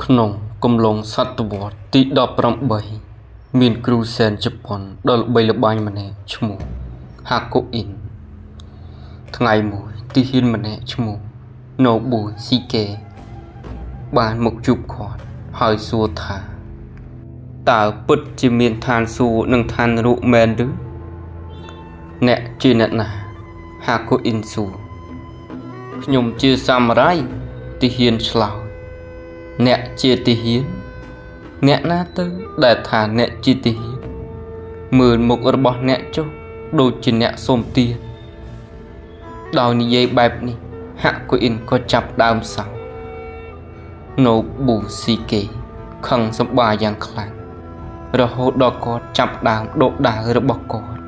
ក្នុងកំឡុងសតវត្សទី18មានគ្រូសែនជប៉ុនដ៏ល្បីល្បាញម្នាក់ឈ្មោះហាកូអ៊ីនថ្ងៃមួយទីហ៊ានម្នាក់ឈ្មោះណូប៊ូស៊ីកេបានមកជួបគាត់ហើយសួរថាតើពិតជាមានឋានសួគ៌និងឋាននរកមែនឬអ្នកជាអ្នកណាហាកូអ៊ីនសួរខ្ញុំជាសាមរ៉ាយទីហ៊ានឆ្លើយអ្នកជាទាហានអ្នកណាទៅដែលថាអ្នកជាទាហានមើលមុខរបស់អ្នកចុះដូចជាអ្នកសូមទានដោយនិយាយបែបនេះហាក់កូអ៊ីនក៏ចាប់ដើមសោកណូប៊ូស៊ីកេខឹងសម្បាយ៉ាងខ្លាំងរហូតដល់គាត់ចាប់ដើមដកដាវរបស់គាត់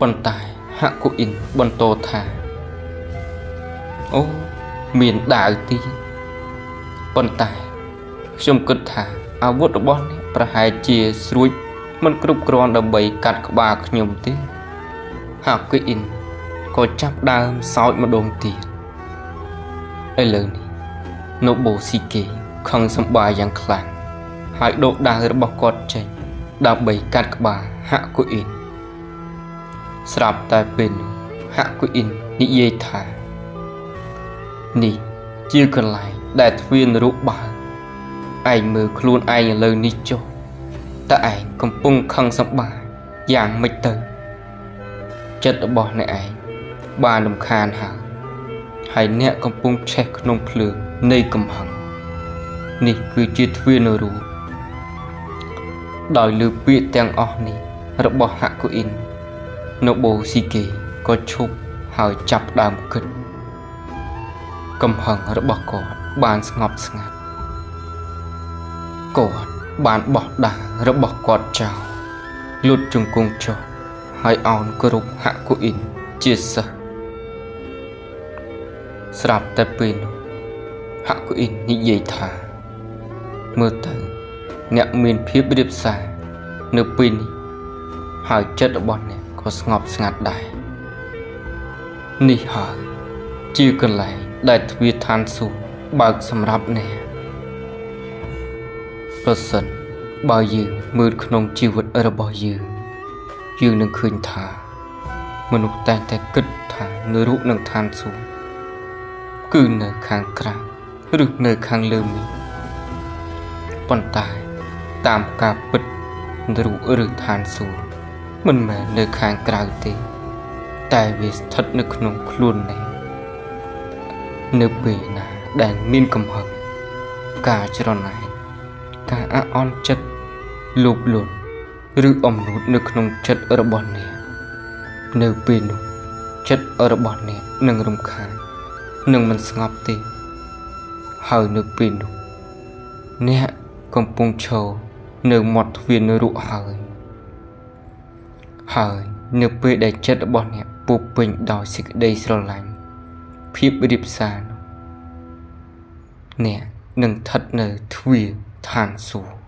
ប៉ុន្តែហាក់កូអ៊ីនបន្តថាអូមានដាវទៀតប៉ុន្តែខ្ញុំគិតថាអាវុធរបស់អ្នកប្រហែលជាស្រួចមិនគ្រប់គ្រាន់ដើម្បីកាត់ក្បាលខ្ញុំទេហាកូអ៊ីនក៏ចាប់ដើមសោចម្ដងទៀតឥឡូវនេះណូបូស៊ីកេខឹងសម្បាយ៉ាងខ្លាំងហើយដកដាវរបស់គាត់ចេញដើម្បីកាត់ក្បាលហាកូអ៊ីនស្រាប់តែពេលនោះហាកូអ៊ីននិយាយថានេះជាកន្លែងដែលទ្វារនរកបើកឯងមើលខ្លួនឯងឥឡូវនេះចុះតើឯងកំពុងខឹងសម្បាយ៉ាងម៉េចទៅចិត្តរបស់អ្នកឯងបានរំខានហើយអ្នកកំពុងឆេះក្នុងភ្លើងនៃកំហឹងនេះគឺជាទ្វារនរកដោយលើពាក្យទាំងអស់នេះរបស់ហាកូអ៊ីនណូបូស៊ីកេក៏ឈប់ហើយចាប់ដើមគិតកំហឹងរបស់គាត់បានស្ងប់ស្ងាត់គាត់បានបោះដាវរបស់គាត់ចោលលុតជង្គង់ចុះហើយអោនគោរពហាកូអ៊ីនជាសិស្សស្រាប់តែពេលនោះហាកូអ៊ីននិយាយថាមើលទៅអ្នកមានភាពរៀបសារនៅពេលនេះហើយចិត្តរបស់អ្នកក៏ស្ងប់ស្ងាត់ដែរនេះហើយជាកន្លែងដែលទ្វារឋានសួគ៌បើកសម្រាប់អ្នកប្រសិនបើយើងមើលក្នុងជីវិតរបស់យើងនឹងឃើញថាមនុស្សតែងតែគិតថានរកនិងឋានសួគ៌គឺនៅខាងក្រៅឬនៅខាងលើនេះប៉ុន្តែតាមការពិតនរកឬឋានសួគ៌មិនមែននៅខាងក្រៅទេតែវាស្ថិតនៅក្នុងខ្លួនអ្នកនៅពេលណាដែលមានកំហឹងការច្រណែនការអាក់អន់ចិត្តលោភលន់ឬអំនួតនៅក្នុងចិត្តរបស់អ្នកនៅពេលនោះចិត្តរបស់អ្នកនឹងរំខាននឹងមិនស្ងប់ទេហើយនៅពេលនោះអ្នកកំពុងឈរនៅមាត់ទ្វារនរកហើយនៅពេលដែលចិត្តរបស់អ្នកពោរពេញដោយសេចក្តីស្រឡាញ់ភាពរៀបសារអ្នកនឹងស្ថិតនៅទ្វារឋានសួគ៌